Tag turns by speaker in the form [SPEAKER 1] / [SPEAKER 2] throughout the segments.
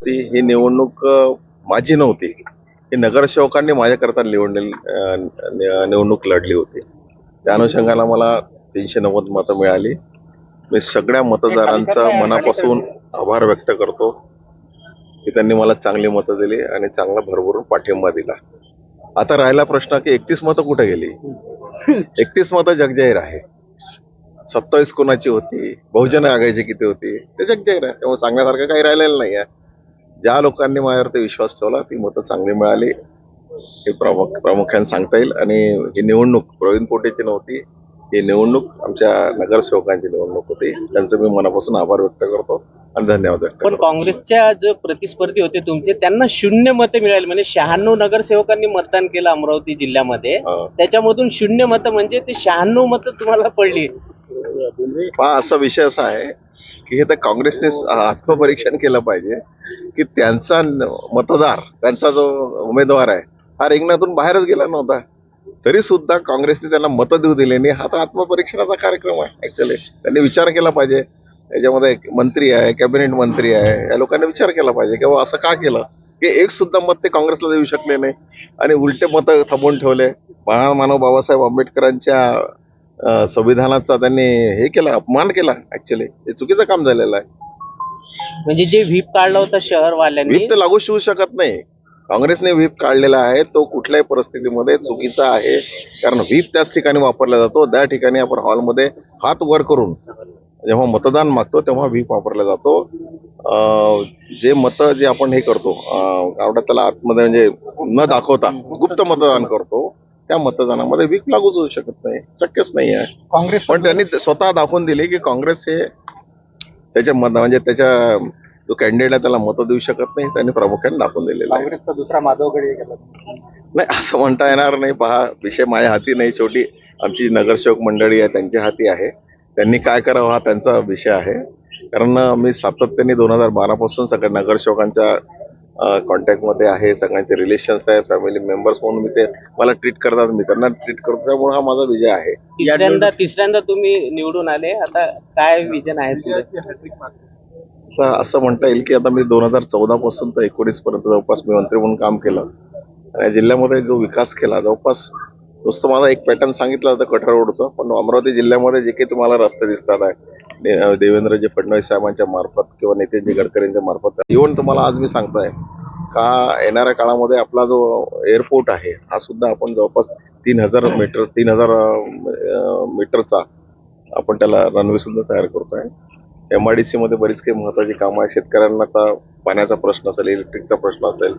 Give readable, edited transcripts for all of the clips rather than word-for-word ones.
[SPEAKER 1] ही निवडणूक माझी नव्हती. ही नगरसेवकांनी माझ्याकरता निवडणूक लढली होती. त्या अनुषंगाने मला 390 मतं मिळाली. मी सगळ्या मतदारांचा मनापासून आभार व्यक्त करतो की त्यांनी मला चांगली मतं दिली आणि चांगला भरभरून पाठिंबा दिला. आता राहिला प्रश्न की 31 मतं कुठे गेली? 31 मतं जगजाहीर आहे. 27 कोणाची होती, बहुजन आघाडीची किती होती ते जगजाहीर आहे. त्यामुळे सांगण्यासारखं काही राहिलेलं नाही आहे. ज्या लोकांनी माझ्यावरती विश्वास ठेवला ती मतं चांगली मिळाली हे प्रामुख्याने सांगता येईल. आणि ही निवडणूक प्रवीण पोटेची नव्हती, ही निवडणूक आमच्या नगरसेवकांची निवडणूक होती. त्यांचं मी मनापासून आभार व्यक्त करतो आणि धन्यवाद व्यक्त
[SPEAKER 2] पण
[SPEAKER 1] करतो.
[SPEAKER 2] काँग्रेसच्या जो प्रतिस्पर्धी होते तुमचे त्यांना 0 मतं मिळाली, म्हणजे 96 नगरसेवकांनी मतदान केलं अमरावती जिल्ह्यामध्ये. त्याच्यामधून 0 मतं म्हणजे ते 96 मतं तुम्हाला पडली.
[SPEAKER 1] असा विषय असा आहे की हे तर काँग्रेसने आत्मपरीक्षण केलं पाहिजे की त्यांचा मतदार, त्यांचा जो उमेदवार आहे हा रिंगणातून बाहेरच गेला नव्हता, तरी सुद्धा काँग्रेसने त्यांना मतं देऊ दिले नाही. हा तर आत्मपरीक्षणाचा कार्यक्रम आहे. ऍक्च्युअली त्यांनी विचार केला पाहिजे. याच्यामध्ये महामंत्री आहे, कॅबिनेट मंत्री आहे, या लोकांनी विचार केला पाहिजे की असं का केलं की एक सुद्धा मत ते काँग्रेसला देऊ शकले नाही आणि उलटे मतं थांबवून ठेवले. महामानव बाबासाहेब आंबेडकरांच्या संविधानाचा त्यांनी हे केला, अपमान केला. ऍक्च्युअली हे चुकीचं काम झालेलं आहे.
[SPEAKER 2] म्हणजे जे व्हीप काढला होता शहरवाल्यांनी,
[SPEAKER 1] व्हीप तर लागू होऊ शकत नाही. काँग्रेसने व्हीप काढलेला आहे तो कुठल्याही परिस्थितीमध्ये चुकीचा आहे. कारण व्हीप त्याच ठिकाणी वापरला जातो, त्या ठिकाणी आपण हॉलमध्ये हात वर करून जेव्हा मतदान मागतो तेव्हा व्हीप वापरला जातो. जे मतं जे आपण हे करतो आवडत त्याला आतमध्ये म्हणजे न दाखवता गुप्त मतदान करतो, त्या मतदानामध्ये व्हीप लागूच होऊ शकत नाही, शक्यच नाही आहे.
[SPEAKER 3] काँग्रेस
[SPEAKER 1] पण त्यांनी स्वतः दाखवून दिले की काँग्रेस हे त्याच्या म्हणजे त्याच्या जो कॅन्डिडेट आहे त्याला मतं देऊ शकत नाही. त्यांनी प्रामुख्याने दाखवून दिलेलं आहे.
[SPEAKER 3] काँग्रेसचा दुसरा माधवगड गेला.
[SPEAKER 1] नाही असं म्हणता येणार नाही. पहा, विषय माझ्या हाती नाही. शेवटी आमची नगरसेवक मंडळी आहे त्यांच्या हाती आहे. त्यांनी काय करावं हा त्यांचा विषय आहे. कारण मी सातत्याने 2012 पासून सगळ्या नगरसेवकांच्या कॉन्टॅक्टमध्ये आहे. सगळ्यांचे रिलेशन्स आहे, फॅमिली मेंबर्स म्हणून मला ट्रीट करतात, मी त्यांना ट्रीट करतो. त्यामुळे हा माझा विजय आहे.
[SPEAKER 2] तिसऱ्यांदा तुम्ही निवडून आले. आता काय विजन आहे तुझं?
[SPEAKER 1] असं म्हणता येईल की आता मी 2014 पासून तर 19 पर्यंत जवळपास मी मंत्री म्हणून काम केलं आणि जिल्ह्यामध्ये जो विकास केला जवळपास नुसतं माझा एक पॅटर्न सांगितलं होतं कठोर रोडचं, पण अमरावती जिल्ह्यामध्ये जे काही तुम्हाला रस्ते दिसतात आहे देवेंद्रजी फडणवीस साहेबांच्या मार्फत किंवा नितीनजी गडकरींच्या मार्फत, इव्हन तुम्हाला आज मी सांगतोय का येणाऱ्या काळामध्ये आपला जो एअरपोर्ट आहे हा सुद्धा आपण जवळपास 3000 मीटरचा आपण त्याला रनवे सुद्धा तयार करतोय. MIDC मध्ये बरीच काही महत्वाची कामं आहे. शेतकऱ्यांना आता पाण्याचा प्रश्न असेल, इलेक्ट्रिकचा प्रश्न असेल,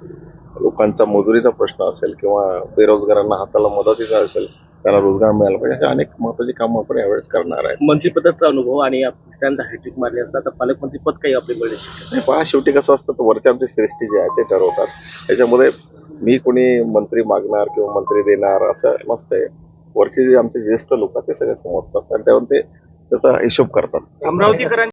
[SPEAKER 1] लोकांचा मजुरीचा प्रश्न असेल किंवा बेरोजगारांना हाताला मदतीचा असेल, त्यांना रोजगार मिळाला पाहिजे, अशी अनेक महत्वाची कामं आपण यावेळेस करणार आहे.
[SPEAKER 2] मंत्रिपदाचा अनुभव आणि तिसऱ्यांदा हॅट्रिक मारली असता तर पालकमंत्रीपद काही आपले मिळेल.
[SPEAKER 1] पहा, शेवटी कसं असतं तर वरच्या आमची श्रेष्ठी जे आहे ते ठरवतात. त्याच्यामध्ये मी कोणी मंत्री मागणार किंवा मंत्री देणार असं नसतंय. वरचे जे आमचे ज्येष्ठ लोक आहेत ते सगळे समजतात आणि त्यावर ते त्याचा हिशोब करतात.
[SPEAKER 3] अमरावतीकरांच्या